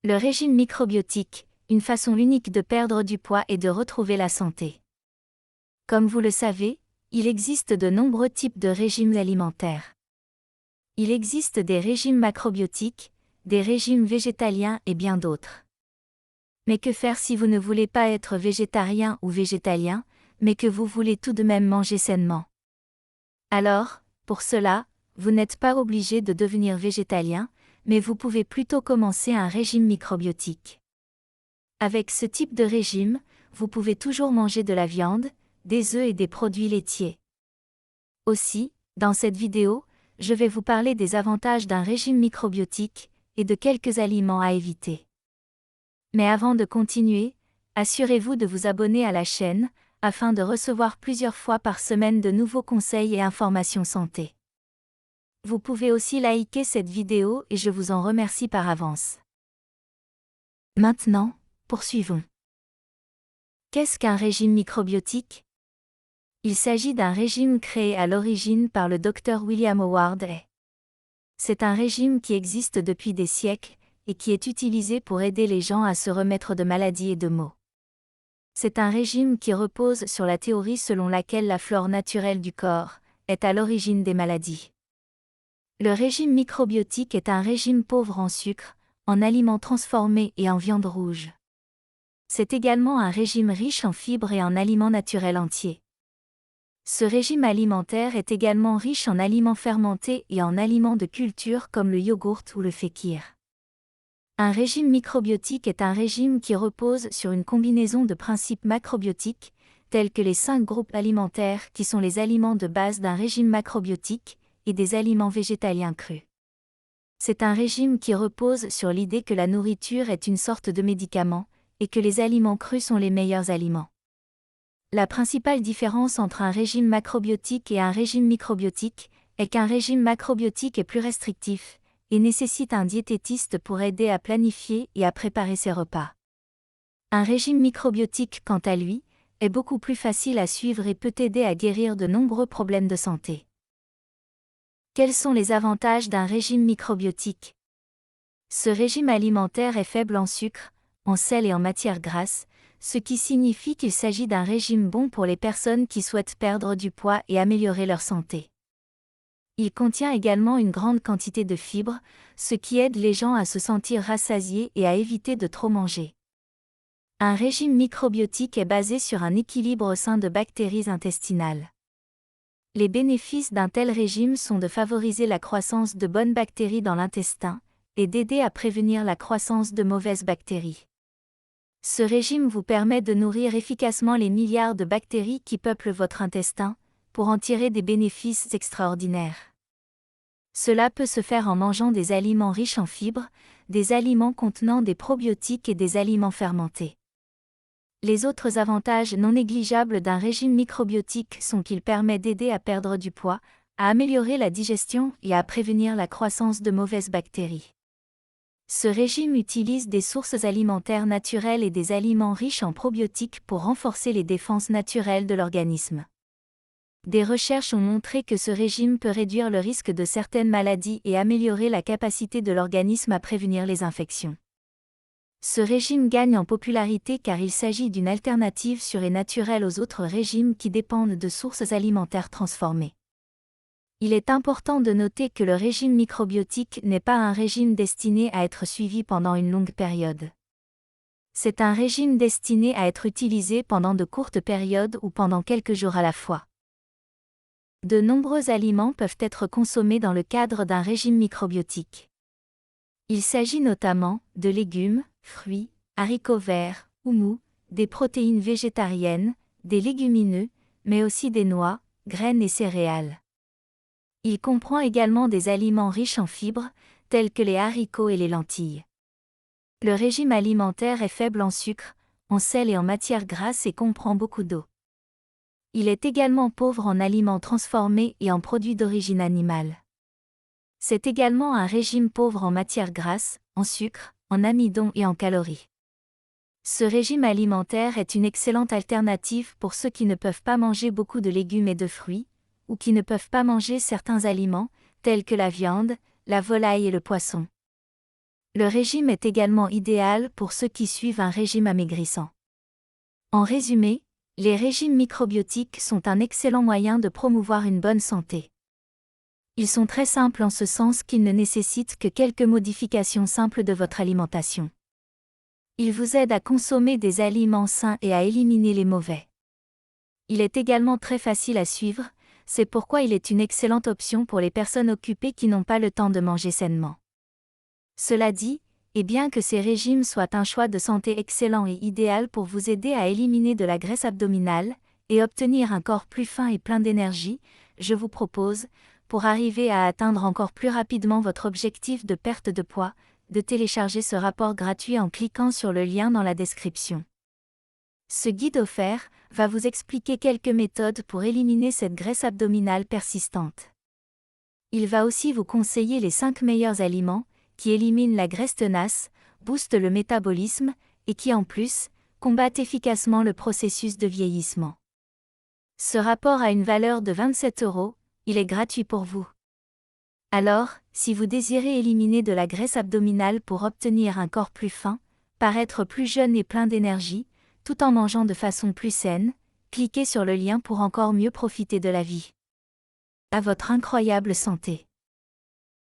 Le régime microbiotique, une façon unique de perdre du poids et de retrouver la santé. Comme vous le savez, il existe de nombreux types de régimes alimentaires. Il existe des régimes macrobiotiques, des régimes végétaliens et bien d'autres. Mais que faire si vous ne voulez pas être végétarien ou végétalien, mais que vous voulez tout de même manger sainement? Alors, pour cela, vous n'êtes pas obligé de devenir végétalien, mais vous pouvez plutôt commencer un régime microbiotique. Avec ce type de régime, vous pouvez toujours manger de la viande, des œufs et des produits laitiers. Aussi, dans cette vidéo, je vais vous parler des avantages d'un régime microbiotique et de quelques aliments à éviter. Mais avant de continuer, assurez-vous de vous abonner à la chaîne, afin de recevoir plusieurs fois par semaine de nouveaux conseils et informations santé. Vous pouvez aussi liker cette vidéo et je vous en remercie par avance. Maintenant, poursuivons. Qu'est-ce qu'un régime microbiotique? Il s'agit d'un régime créé à l'origine par le Dr William Howard A. C'est un régime qui existe depuis des siècles et qui est utilisé pour aider les gens à se remettre de maladies et de maux. C'est un régime qui repose sur la théorie selon laquelle la flore naturelle du corps est à l'origine des maladies. Le régime microbiotique est un régime pauvre en sucre, en aliments transformés et en viande rouge. C'est également un régime riche en fibres et en aliments naturels entiers. Ce régime alimentaire est également riche en aliments fermentés et en aliments de culture comme le yogourt ou le fékir. Un régime microbiotique est un régime qui repose sur une combinaison de principes macrobiotiques, tels que les 5 groupes alimentaires qui sont les aliments de base d'un régime macrobiotique, et des aliments végétaliens crus. C'est un régime qui repose sur l'idée que la nourriture est une sorte de médicament, et que les aliments crus sont les meilleurs aliments. La principale différence entre un régime macrobiotique et un régime microbiotique est qu'un régime macrobiotique est plus restrictif, et nécessite un diététiste pour aider à planifier et à préparer ses repas. Un régime microbiotique, quant à lui, est beaucoup plus facile à suivre et peut aider à guérir de nombreux problèmes de santé. Quels sont les avantages d'un régime microbiotique? Ce régime alimentaire est faible en sucre, en sel et en matières grasses, ce qui signifie qu'il s'agit d'un régime bon pour les personnes qui souhaitent perdre du poids et améliorer leur santé. Il contient également une grande quantité de fibres, ce qui aide les gens à se sentir rassasiés et à éviter de trop manger. Un régime microbiotique est basé sur un équilibre sain de bactéries intestinales. Les bénéfices d'un tel régime sont de favoriser la croissance de bonnes bactéries dans l'intestin, et d'aider à prévenir la croissance de mauvaises bactéries. Ce régime vous permet de nourrir efficacement les milliards de bactéries qui peuplent votre intestin, pour en tirer des bénéfices extraordinaires. Cela peut se faire en mangeant des aliments riches en fibres, des aliments contenant des probiotiques et des aliments fermentés. Les autres avantages non négligeables d'un régime microbiotique sont qu'il permet d'aider à perdre du poids, à améliorer la digestion et à prévenir la croissance de mauvaises bactéries. Ce régime utilise des sources alimentaires naturelles et des aliments riches en probiotiques pour renforcer les défenses naturelles de l'organisme. Des recherches ont montré que ce régime peut réduire le risque de certaines maladies et améliorer la capacité de l'organisme à prévenir les infections. Ce régime gagne en popularité car il s'agit d'une alternative sûre et naturelle aux autres régimes qui dépendent de sources alimentaires transformées. Il est important de noter que le régime microbiotique n'est pas un régime destiné à être suivi pendant une longue période. C'est un régime destiné à être utilisé pendant de courtes périodes ou pendant quelques jours à la fois. De nombreux aliments peuvent être consommés dans le cadre d'un régime microbiotique. Il s'agit notamment de légumes, fruits, haricots verts, houmous, des protéines végétariennes, des légumineux, mais aussi des noix, graines et céréales. Il comprend également des aliments riches en fibres, tels que les haricots et les lentilles. Le régime alimentaire est faible en sucre, en sel et en matières grasses et comprend beaucoup d'eau. Il est également pauvre en aliments transformés et en produits d'origine animale. C'est également un régime pauvre en matières grasses, en sucre, en amidon et en calories. Ce régime alimentaire est une excellente alternative pour ceux qui ne peuvent pas manger beaucoup de légumes et de fruits, ou qui ne peuvent pas manger certains aliments, tels que la viande, la volaille et le poisson. Le régime est également idéal pour ceux qui suivent un régime amaigrissant. En résumé, les régimes microbiotiques sont un excellent moyen de promouvoir une bonne santé. Ils sont très simples en ce sens qu'ils ne nécessitent que quelques modifications simples de votre alimentation. Ils vous aident à consommer des aliments sains et à éliminer les mauvais. Il est également très facile à suivre, c'est pourquoi il est une excellente option pour les personnes occupées qui n'ont pas le temps de manger sainement. Cela dit, et bien que ces régimes soient un choix de santé excellent et idéal pour vous aider à éliminer de la graisse abdominale et obtenir un corps plus fin et plein d'énergie, je vous propose, pour arriver à atteindre encore plus rapidement votre objectif de perte de poids, de télécharger ce rapport gratuit en cliquant sur le lien dans la description. Ce guide offert va vous expliquer quelques méthodes pour éliminer cette graisse abdominale persistante. Il va aussi vous conseiller les 5 meilleurs aliments qui éliminent la graisse tenace, boostent le métabolisme et qui en plus combattent efficacement le processus de vieillissement. Ce rapport a une valeur de 27 €, il est gratuit pour vous. Alors, si vous désirez éliminer de la graisse abdominale pour obtenir un corps plus fin, paraître plus jeune et plein d'énergie, tout en mangeant de façon plus saine, cliquez sur le lien pour encore mieux profiter de la vie. À votre incroyable santé.